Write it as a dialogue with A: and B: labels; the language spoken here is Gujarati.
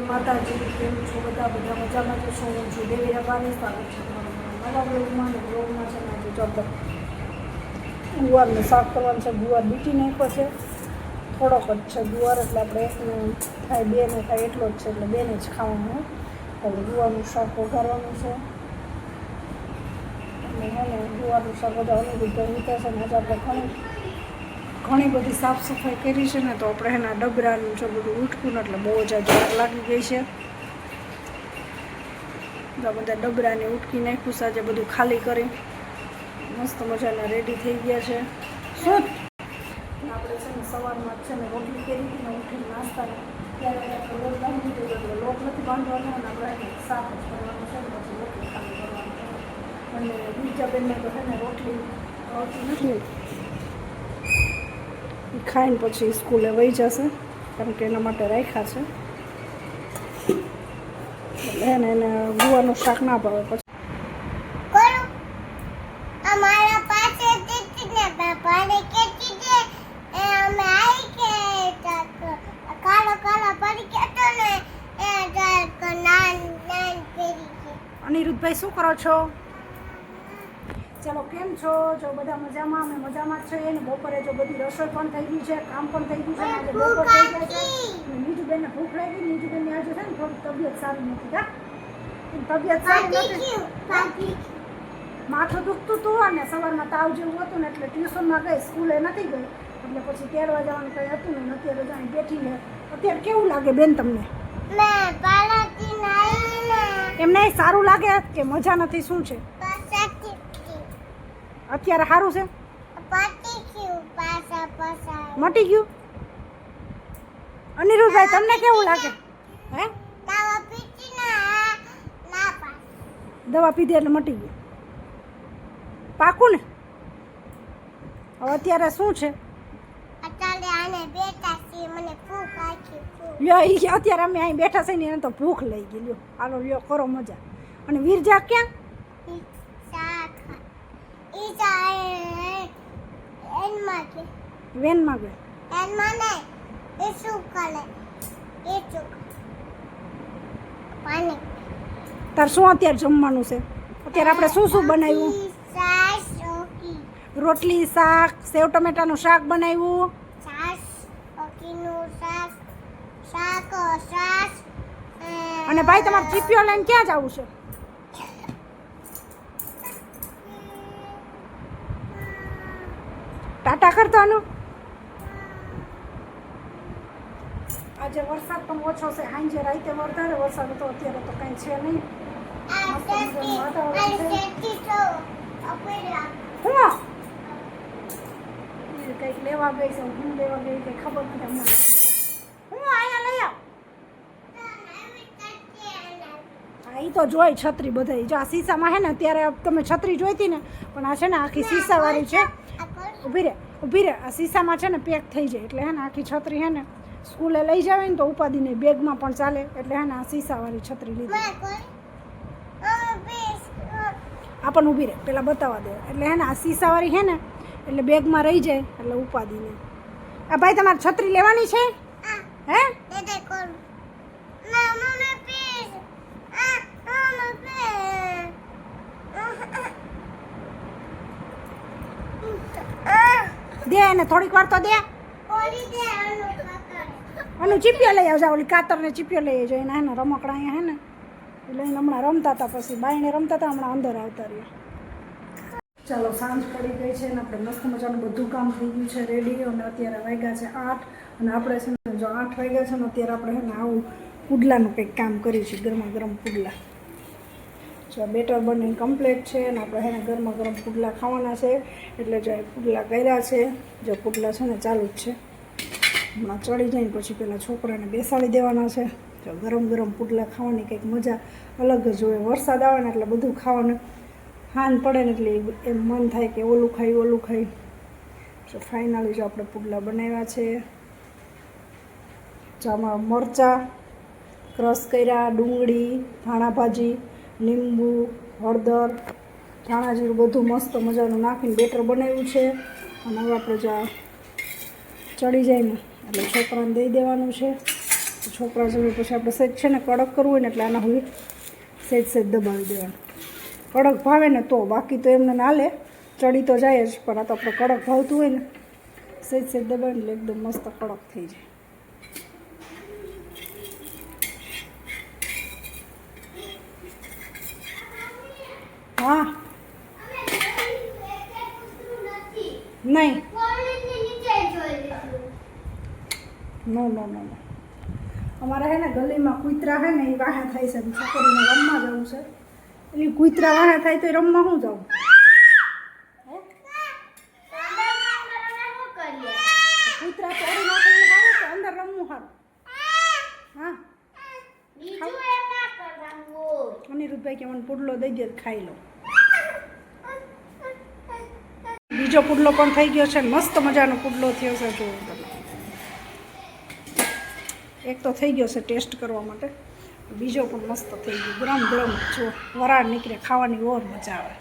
A: માતાજી કેમ છો બધા મજામાં છો હું છું દેવી રબાની સ્વાગત છે નવા બ્લોગમાં છે ને આજે જો ગુવારનું શાક કરવાનું છે. ગુવાર બીટી નાખ્યો છે, થોડોક જ છે ગુવાર, એટલે આપણે એકને થાય બેને થાય એટલો જ છે, એટલે બેને જ ખાવાનું. એટલે ગુવારનું શાક વઘારવાનું છે અને હે ને ગુવારનું શાક બધા અનુરૂપ રીતે છે ને આજે આપણે ઘણી બધી સાફ સફાઈ કરી છે ને, તો આપણે એના ડબરાનું છે બધું ઉઠકું ને એટલે બહુ જ આજે વાર લાગી ગઈ છે. તો બધા ડબરાને ઉઠકી નાખ્યું છે, આજે બધું ખાલી કરી મસ્ત મજાના રેડી થઈ ગયા છે. શું આપણે છે ને સવારમાં છે ને રોટલી કરી હતી ને ઉઠીને નાસ્તા ત્યારે આપણે લોટ બાંધી દીધો, એટલે લોટ નથી બાંધવાનો અને આપણે શાક જ કરવાનું છે ને પછી રોટલી ખાલી કરવાનું. અને બીજા બેનને તો છે ને રોટલી આવતી નથી, ખાઈને પછી સ્કૂલે વહી જશે, કારણ કે એના માટે રાખ્યા છે. એટલે એને ગુવાનું શાક ના ભાવે. પછી
B: અમારા પાસે પાણી કેતી દે અમે આઈ કે કાળો કાળો પડી કેતો ને એ નાન પેરી છે.
A: અનિરુદ્ધભાઈ શું કરો છો? ચાલો કેમ છો? જો બધા મજામાં? અમે મજામાં જ છીએ. ને બપોરે જો બધી રસોઈ પણ થઈ ગઈ છે, કામ પણ થઈ ગયું છે. આજે બપોર થઈ ગયા છે. નીજુબેનને ભૂખ લાગી. નીજુબેનની આજે છે ને થોડી તબિયત સારી નથી. તબિયત સારી નથી, માથું દુખતું હતું અને સવારમાં તાવ જેવું હતું ને, એટલે ટ્યુશનમાં ગઈ, સ્કૂલે નથી ગઈ. એટલે પછી તેડવા જવાનું કંઈ હતું ને, અત્યારે જાણી બેઠીને. અત્યારે કેવું લાગે બેન તમને? એમને સારું લાગે કે મજા નથી? શું છે અત્યારે? સારું છે, મટી ગયું. અનિરુદ્ધભાઈ તમને કેવું લાગે? હે દવા પીધી એટલે મટી ગયું? પાકું ને? હવે અત્યારે શું છે? અત્યારે અમે અહીં બેઠા છે ને, એને તો ભૂખ લઈ ગઈ. લ્યો હાલો લ્યો કરો મજા. અને વીરજા ક્યાં? વેનમાં ગયો. તાર શું અત્યારે જમવાનું છે? અત્યારે આપણે શું શું બનાવ્યું? રોટલી, શાક, સેવ ટમેટાનું શાક બનાવ્યું. અને ભાઈ તમારે ચીપિયો લઈને ક્યાં જવું છે? ટાટા કરતાનું. આજે વરસાદ પણ ઓછો છે, સાંજે રાતે વધારે વરસાદ હતો, અત્યારે તો કંઈ છે નહીં. કંઈક લેવા ગઈ છે, હું લેવા ગઈ કંઈ ખબર નથી. હું અહીંયા લઈ આવ. હા એ તો જોઈ છત્રી બધા. જો આ શીશામાં હે ને, અત્યારે તમે છત્રી જોઈતી ને, પણ આ છે ને આખી શીશાવાળી છે. ઊભી રહે. આ શીશામાં છે ને પેક થઈ જાય, એટલે હે ને આખી છત્રી હે ને સ્કૂલે લઈ જાવે ને તો ઉપાધિ નહીં, બેગમાં પણ ચાલે. એટલે હે ને આ શીશાવાળી છત્રી લીધી. આ પણ ઊભી રહે, પેલા બતાવવા દે. એટલે હે ને આ શીશાવાળી હે ને, એટલે બેગમાં રહી જાય, એટલે ઉપાધિ નહીં. આ ભાઈ તમારે છત્રી લેવાની છે? હે દે એને થોડીક વાર તો દે. અને ચીપિયો લઈ આવજા, ઓલી કાતરને ચીપિયો લઈ આવજો. એના હે ને રમકડા અહીંયા હે ને એટલે હમણાં રમતા હતા, પછી બાઈને રમતા હતા, હમણાં અંદર આવતા રહ્યા. ચાલો સાંજ પડી ગઈ છે ને, આપણે મસ્ત મજાનું બધું કામ થઈ ગયું છે રેડી. અને અત્યારે વાગ્યા છે 8 અને આપણે છે ને જો 8 વાગ્યા છે ને, અત્યારે આપણે છે ને આવું પુડલાનું કંઈક કામ કર્યું છે, ગરમા ગરમ પુડલા. જો બેટર બનીને કમ્પ્લીટ છે અને આપણે છે ને ગરમા ગરમ પુડલા ખાવાના છે. એટલે જો પુડલા કર્યા છે, જો પુડલા છે ને ચાલુ જ છે. હમણાં ચડી જાય ને પછી પેલા છોકરાને બેસાડી દેવાના છે. જો ગરમ ગરમ પુડલા ખાવાની કંઈક મજા અલગ જ હોય. વરસાદ આવે ને એટલે બધું ખાવાનું હાન પડે ને, એટલે એમ મન થાય કે ઓલું ખાઈ. જો ફાઇનલી જો આપણે પુડલા બનાવ્યા છે. જો આમાં મરચાં ક્રશ કર્યા, ડુંગળી, ધાણા ભાજી, લીંબુ, હળદર, ધાણા જીરું બધું મસ્ત મજાનું નાખીને બેટર બનાવ્યું છે. અને હવે આપણે જો ચડી જાય ને એટલે છોકરાને દઈ દેવાનું છે. છોકરા જોડે પછી આપણે સેજ છે ને કડક કરવું હોય ને એટલે આના હવે સેજ દબાવી દેવાનું. કડક ભાવે ને તો, બાકી તો એમને ના લે, ચડી તો જાય જ, પણ આ તો આપણે કડક ભાવતું હોય ને સેજ દબાવીને એકદમ મસ્ત કડક થઈ જાય. હા નહીં, નો અમારે હે ને ગલીમાં કૂતરા હે ને એ વાહે થાય છે, છોકરીને રમવા જવું છે, એટલે કૂતરા વાહે થાય તો એ રમવા શું જવું? કૂતરા ચોરી નાખે એ સારું કે અંદર રમવું સારું? હા અનિરુદ્ધભાઈ કે મને પુડલો દઈ દે ખાઈ લો. બીજો પુડલો પણ થઈ ગયો છે, મસ્ત મજાનો પુડલો થયો છે. જો એક તો થઈ ગયો છે ટેસ્ટ કરવા માટે, બીજો પણ મસ્ત થઈ ગયો, ગરમ ગરમ. જો વરાળ નીકળે, ખાવાની ઓર મજા આવે.